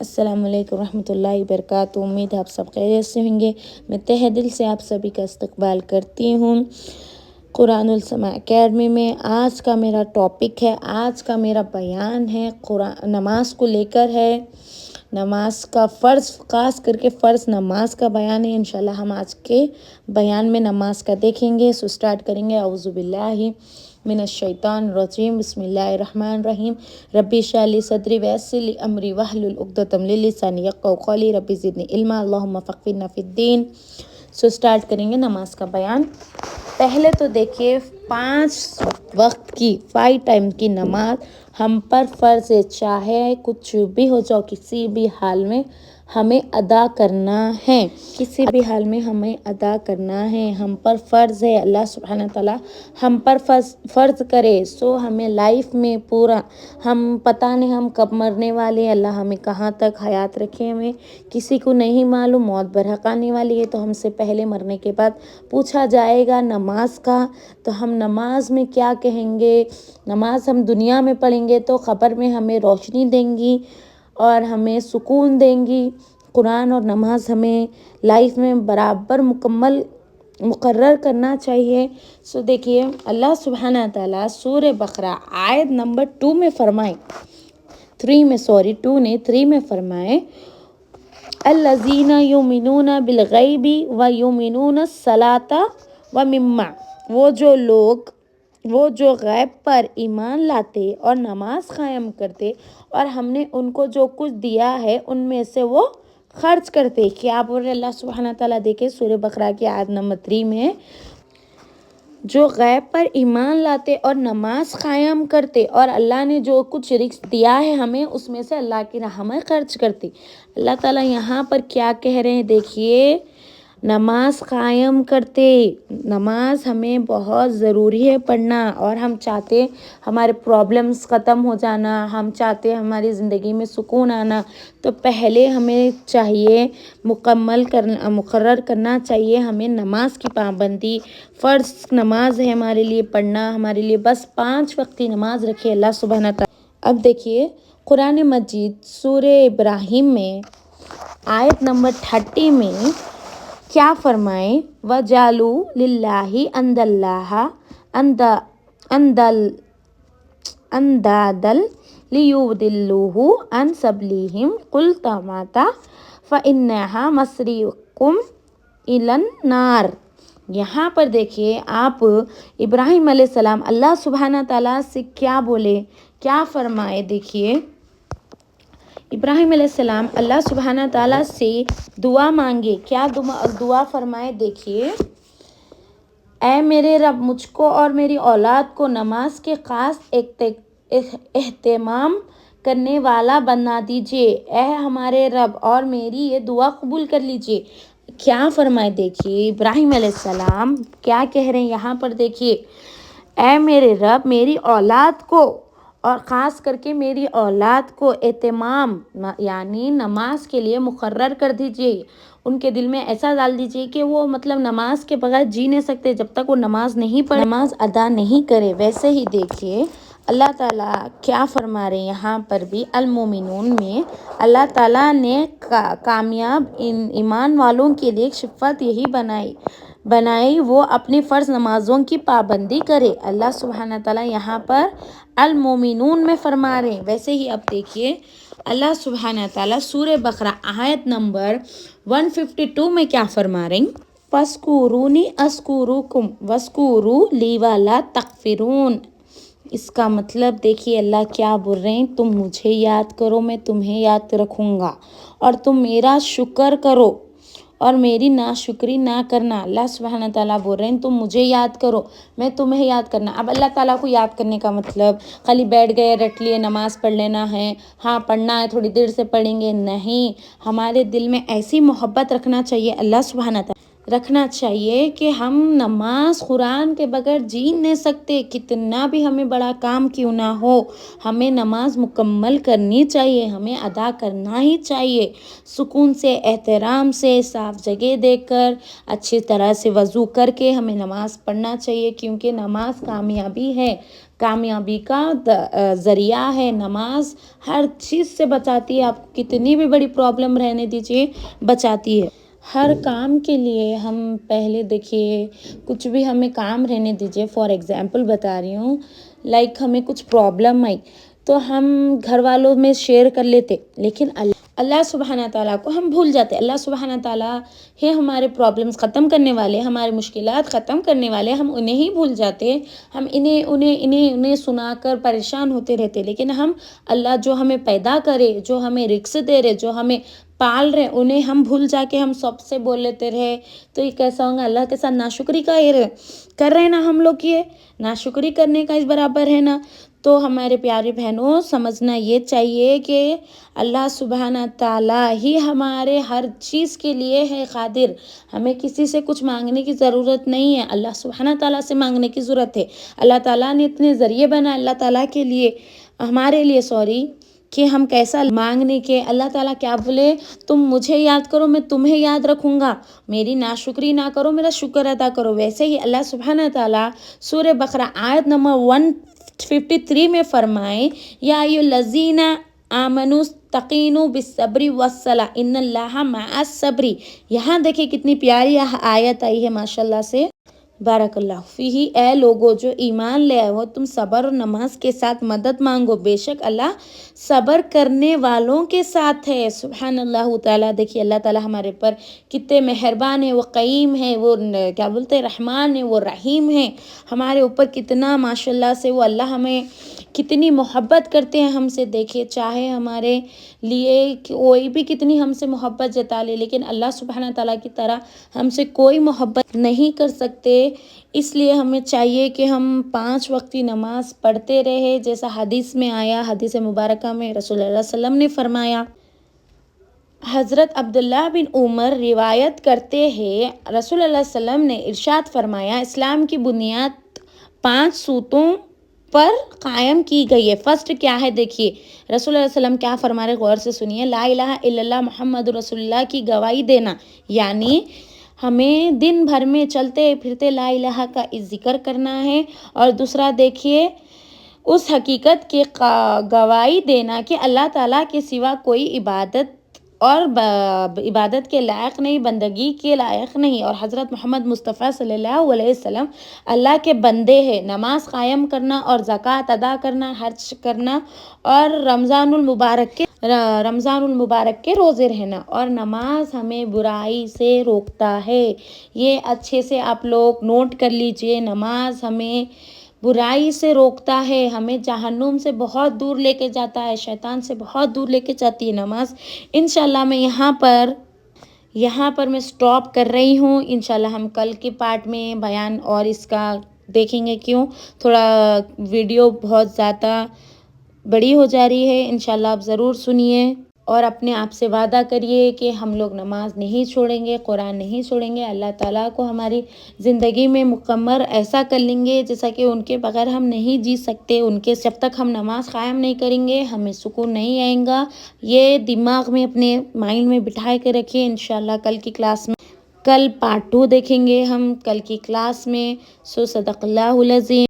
السلام علیکم ورحمۃ اللہ وبرکاتہ۔ امید ہے آپ سب خیریت سے ہوں گے۔ میں تہہ دل سے آپ سبھی کا استقبال کرتی ہوں قرآن السماع اکیڈمی میں۔ آج کا میرا ٹاپک ہے، آج کا میرا بیان ہے نماز کو لے کر ہے۔ نماز کا فرض، خاص کر کے فرض نماز کا بیان ہے۔ انشاءاللہ ہم آج کے بیان میں نماز کا دیکھیں گے۔ سٹارٹ کریں گے۔ اعوذ باللہ من الشیطان الرجیم، بسم اللہ الرحمن الرحیم۔ ربی اشرح لی صدری ویسر لی امری واحلل عقدۃ من لسانی یفقہوا قولی، ربی زدنی علما، اللہم فقہنا فی الدین۔ سٹارٹ کریں گے نماز کا بیان۔ پہلے تو دیکھیے 5 وقت کی 5 ٹائم کی نماز ہم پر فرض ہے، چاہے کچھ بھی ہو جاؤ، کسی بھی حال میں ہمیں ادا کرنا ہے، کسی بھی حال میں ہمیں ادا کرنا ہے، ہم پر فرض ہے۔ اللہ سبحانہ تعالیٰ ہم پر فرض کرے سو ہمیں لائف میں پورا، ہم پتہ نہیں ہم کب مرنے والے ہیں، اللہ ہمیں کہاں تک حیات رکھے ہوئے کسی کو نہیں معلوم۔ موت برحق آنے والی ہے تو ہم سے پہلے مرنے کے بعد پوچھا جائے گا نماز کا، تو ہم نماز میں کیا کہیں گے؟ نماز ہم دنیا میں پڑھیں گے تو قبر میں ہمیں روشنی دیں گی اور ہمیں سکون دیں گی۔ قرآن اور نماز ہمیں لائف میں برابر مقرر کرنا چاہیے۔ دیکھیے اللہ سبحانہ تعالیٰ سورہ بقرہ آیت نمبر 2 میں فرمائے، 3 میں فرمائے، الذین یؤمنون بالغیب ویقیمون الصلاۃ ومما، وہ جو غیب پر ایمان لاتے اور نماز قائم کرتے اور ہم نے ان کو جو کچھ دیا ہے ان میں سے وہ خرچ کرتے۔ کیا بول رہے اللہ سبحانہ تعالیٰ؟ دیکھیں سورہ بقرہ کی آیت نمبر 3 میں، جو غیب پر ایمان لاتے اور نماز قائم کرتے اور اللہ نے جو کچھ رزق دیا ہے ہمیں اس میں سے اللہ کی راہ میں خرچ کرتے۔ اللہ تعالیٰ یہاں پر کیا کہہ رہے ہیں؟ دیکھیے نماز قائم کرتے، نماز ہمیں بہت ضروری ہے پڑھنا، اور ہم چاہتے ہمارے پرابلمس ختم ہو جانا، ہم چاہتے ہماری زندگی میں سکون آنا، تو پہلے ہمیں چاہیے مقرر کرنا چاہیے ہمیں نماز کی پابندی۔ فرض نماز ہے ہمارے لیے پڑھنا، ہمارے لیے بس 5 وقت کی نماز رکھے اللہ سبحانہ تعالیٰ۔ اب دیکھیے قرآن مجید سورہ ابراہیم میں آیت نمبر 30 میں کیا فرمائے؟ وَجَعَلُوا لِلَّهِ أَنْدَادًا لِيُضِلُّوا عَنْ سَبِيلِهِ قُلْ تَمَتَّعُوا فَإِنَّ مَصِيرَكُمْ إِلَى النَّارِ۔ یہاں پر دیکھیے آپ ابراہیم علیہ السلام اللہ سبحانہ تعالیٰ سے کیا بولے، کیا فرمائے؟ دیکھیے ابراہیم علیہ السلام اللہ سبحانہ تعالیٰ سے دعا مانگے، کیا دعا فرمائے؟ دیکھیے، اے میرے رب مجھ کو اور میری اولاد کو نماز کے خاص اہتمام کرنے والا بنا دیجیے، اے ہمارے رب، اور میری یہ دعا قبول کر لیجیے۔ کیا فرمائے؟ دیکھیے ابراہیم علیہ السلام کیا کہہ رہے ہیں یہاں پر؟ دیکھیے، اے میرے رب میری اولاد کو، اور خاص کر کے میری اولاد کو اہتمام یعنی نماز کے لیے مقرر کر دیجیے، ان کے دل میں ایسا ڈال دیجیے کہ وہ نماز کے بغیر جی نہیں سکتے جب تک وہ نماز نہیں پڑھے، نماز ادا نہیں کرے۔ ویسے ہی دیکھیے اللہ تعالیٰ کیا فرما رہے ہیں یہاں پر بھی المومنون میں، اللہ تعالیٰ نے کامیاب ایمان والوں کے لیے صفت یہی بنائی وہ اپنی فرض نمازوں کی پابندی کرے۔ اللہ سبحانہ تعالیٰ یہاں پر المومنون میں فرما رہے ہیں۔ ویسے ہی اب دیکھیے اللہ سبحانہ تعالیٰ سورہ بقرہ آیت نمبر 152 میں کیا فرما رہے ہیں؟ فَاذْكُرُونِی أَذْكُرْكُمْ وَاشْكُرُوا لِی وَلَا تَکْفُرُونَ۔ اس کا مطلب دیکھیے اللہ کیا بول رہے ہیں؟ تم مجھے یاد کرو، میں تمہیں یاد رکھوں گا، اور تم میرا شکر کرو اور میری ناشکری نہ کرنا۔ اللہ سبحانہ تعالیٰ بول رہے ہیں تم مجھے یاد کرو، میں تمہیں یاد کرنا۔ اب اللہ تعالیٰ کو یاد کرنے کا مطلب خالی بیٹھ گئے رٹ لیے نماز پڑھ لینا ہے، ہاں پڑھنا ہے تھوڑی دیر سے پڑھیں گے، نہیں، ہمارے دل میں ایسی محبت رکھنا چاہیے اللہ سبحانہ تعالیٰ، رکھنا چاہیے کہ ہم نماز قرآن کے بغیر جی نہیں سکتے، کتنا بھی ہمیں بڑا کام کیوں نہ ہو، ہمیں نماز مکمل کرنی چاہیے، ہمیں ادا کرنا ہی چاہیے، سکون سے، احترام سے، صاف جگہ دیکھ کر، اچھی طرح سے وضو کر کے ہمیں نماز پڑھنا چاہیے، کیونکہ نماز کامیابی ہے، کامیابی کا ذریعہ ہے۔ نماز ہر چیز سے بچاتی ہے، آپ کتنی بھی بڑی پرابلم رہنے دیجیے، بچاتی ہے۔ ہر کام کے لیے ہم پہلے دیکھیے، کچھ بھی ہمیں کام رہنے دیجیے، فار ایگزامپل بتا رہی ہوں، لائک ہمیں کچھ پرابلم آئی تو ہم گھر والوں میں شیئر کر لیتے، لیکن اللہ سبحانہ تعالیٰ کو ہم بھول جاتے۔ اللہ سبحانہ تعالیٰ ہے ہمارے پرابلمس ختم کرنے والے، ہمارے مشکلات ختم کرنے والے، ہم انہیں ہی بھول جاتے، ہم انہیں سنا کر پریشان ہوتے رہتے، لیکن ہم اللہ جو ہمیں پیدا کرے، جو ہمیں رزق دے رہے، جو ہمیں پال رہے، انہیں ہم بھول جا کے ہم سب سے بول لیتے رہے تو یہ کیسا ہوگا؟ اللہ کے ساتھ ناشکری کا کر رہے نا ہم لوگ، یہ ناشکری کرنے کا اس برابر ہے نا۔ تو ہمارے پیارے بہنوں، سمجھنا یہ چاہیے کہ اللہ سبحانہ تعالیٰ ہی ہمارے ہر چیز کے لیے ہے قادر، ہمیں کسی سے کچھ مانگنے کی ضرورت نہیں ہے، اللہ سبحانہ تعالیٰ سے مانگنے کی ضرورت ہے۔ اللہ تعالیٰ نے اتنے ذریعے بنا اللہ تعالیٰ کے لیے، ہمارے لیے کہ ہم کیسا مانگنے کے۔ اللہ تعالیٰ کیا بولے؟ تم مجھے یاد کرو، میں تمہیں یاد رکھوں گا، میری ناشکری نہ کرو، میرا شکر ادا کرو۔ ویسے ہی اللہ سبحانہ تعالیٰ سورہ بقرہ آیت نمبر 153 میں فرمائے، یا ایھا الذین آمنوا استعینوا بالصبر والصلاۃ ان اللہ مع الصابر۔ یہاں دیکھیں کتنی پیاری آیت آئی ہے ماشاءاللہ سے، بارک اللہ فیہ۔ اے لوگو جو ایمان لے آئے ہو، تم صبر اور نماز کے ساتھ مدد مانگو، بے شک اللہ صبر کرنے والوں کے ساتھ ہے۔ سبحان اللہ تعالیٰ، دیکھیے اللہ تعالیٰ ہمارے پر کتنے مہربان ہے، وہ قیم ہے، وہ کیا بولتے ہیں، رحمان ہے، وہ رحیم ہے، ہمارے اوپر کتنا ماشاءاللہ سے وہ اللہ ہمیں کتنی محبت کرتے ہیں ہم سے۔ دیکھیے چاہے ہمارے لیے کوئی بھی کتنی ہم سے محبت جتا لے، لیکن اللہ سبحانہ تعالیٰ کی طرح ہم سے کوئی محبت نہیں کر سکتے۔ اس لیے ہمیں چاہیے کہ ہم 5 وقتی نماز پڑھتے رہے، جیسا حدیث میں آیا، حدیث مبارکہ میں رسول اللہ صلی اللہ علیہ وسلم نے فرمایا۔ حضرت عبداللہ بن عمر روایت کرتے ہیں، رسول اللہ صلی اللہ علیہ وسلم نے ارشاد فرمایا، اسلام کی بنیاد 5 ستونوں پر قائم کی گئی ہے۔ فرسٹ کیا ہے؟ دیکھیے رسول اللہ علیہ وسلم کیا فرما رہے، غور سے سنیے۔ لا الہ الا اللہ محمد رسول اللہ کی گواہی دینا، یعنی ہمیں دن بھر میں چلتے پھرتے لا الہ کا ذکر کرنا ہے۔ اور دوسرا دیکھیے اس حقیقت کی گواہی دینا کہ اللہ تعالیٰ کے سوا کوئی عبادت کے لائق نہیں، بندگی کے لائق نہیں، اور حضرت محمد مصطفیٰ صلی اللہ علیہ وسلم اللہ کے بندے ہیں۔ نماز قائم کرنا اور زکوٰۃ ادا کرنا، حج کرنا، اور رمضان المبارک کے روزے رہنا، اور نماز ہمیں برائی سے روکتا ہے۔ یہ اچھے سے آپ لوگ نوٹ کر لیجئے، نماز ہمیں برائی سے روکتا ہے، ہمیں جہنم سے بہت دور لے کے جاتا ہے، شیطان سے بہت دور لے کے جاتی ہے نماز۔ انشاءاللہ میں یہاں پر میں سٹاپ کر رہی ہوں، انشاءاللہ ہم کل کے پارٹ میں بیان اور اس کا دیکھیں گے، کیوں تھوڑا ویڈیو بہت زیادہ بڑی ہو جا رہی ہے۔ انشاءاللہ آپ ضرور سنیے اور اپنے آپ سے وعدہ کریے کہ ہم لوگ نماز نہیں چھوڑیں گے، قرآن نہیں چھوڑیں گے، اللہ تعالیٰ کو ہماری زندگی میں مکمل ایسا کر لیں گے جیسا کہ ان کے بغیر ہم نہیں جی سکتے، ان کے جب تک ہم نماز قائم نہیں کریں گے ہمیں سکون نہیں آئے گا۔ یہ دماغ میں اپنے مائنڈ میں بٹھا کے رکھیے۔ انشاءاللہ کل کی کلاس میں کل پارٹ 2 دیکھیں گے ہم کل کی کلاس میں۔ صدق اللہ العظیم۔